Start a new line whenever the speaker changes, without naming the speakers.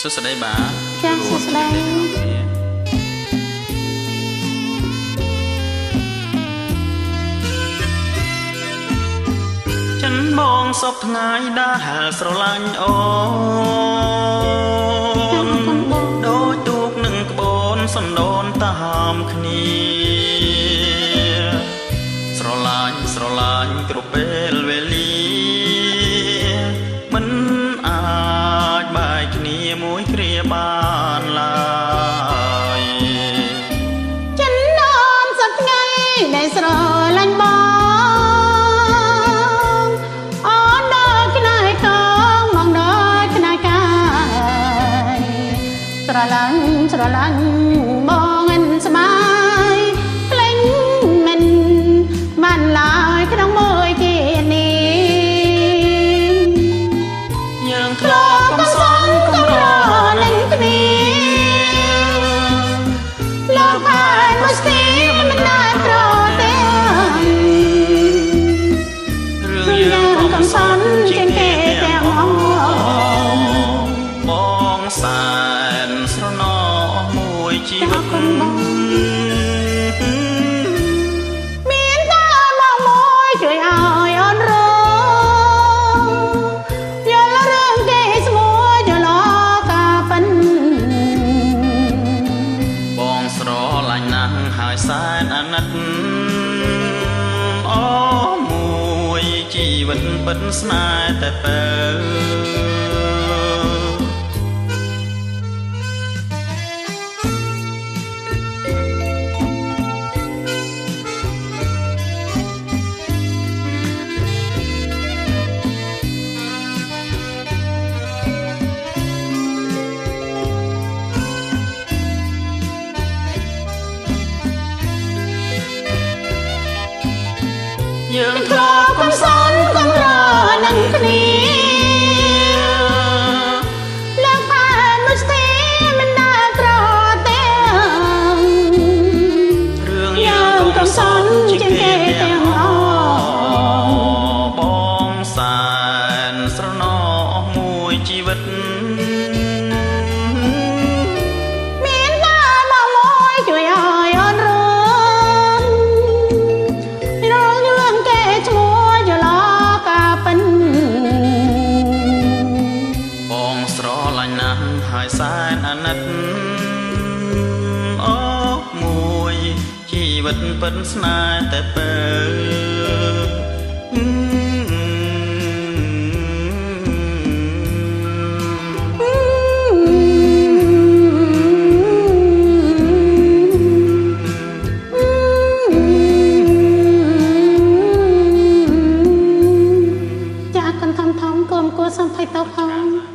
សួស្តីបាទ
ចាសួស្តី
ចិនបងសពថ្ងៃដែលស្រឡាញ់អូនដូចទូកនឹងក្បូនសណ្ដូនតាមគ្នាស្រឡាញ់គ្រប់ពេលវេលាមិនអាចបែកគ្នាមួយគ្រាបានឡើយ
ចិនអូនសពថ្ងៃដែលស្រឡាញ់បងស្រឡាញ់បងអិនស្មាយក្លែងមិនបានឡើយក្នុងមួយជាតិនេះ
យើងធ្លាប់កំសត់កំរ
នឹងគ្នាលោកผ่านមកស្ទីមិនដាច់ប្រទេរឿងយើងកំសត់ជាងគេទាំងអស់
បងសែនស្រណោមួយជីវិត
មានតែមកមួយជួយឲ្យអូនរងយល់រឿងគេស្មួយល់កាប៉ិន
បងស្រឡាញ់ណាស់ហើយសែនអាណិតអូមួយជីវិតពិតស្នេហ៍តែបើយើងធ្លាប់កំសត់កំរនឹងគ្នា
លោកผ่านមកស្ទីមិនដាច់ប្រទេ
រឿងយើងកំសត់ជាងគេទាំងអស់បងសែនស្រណោមួយជីវិត
មានតែមកមួយជួយឲ្យអូនរងរឿងគេឈ្មោះយល់កាប៉ិន
បងស្រឡាញ់ណាស់ហើយសែនអាណិតអូមួយជីវិតពិតស្នេហ៍តែបើ
ចាក់កន្ថំថំគួមគួរសំភ័យតោផង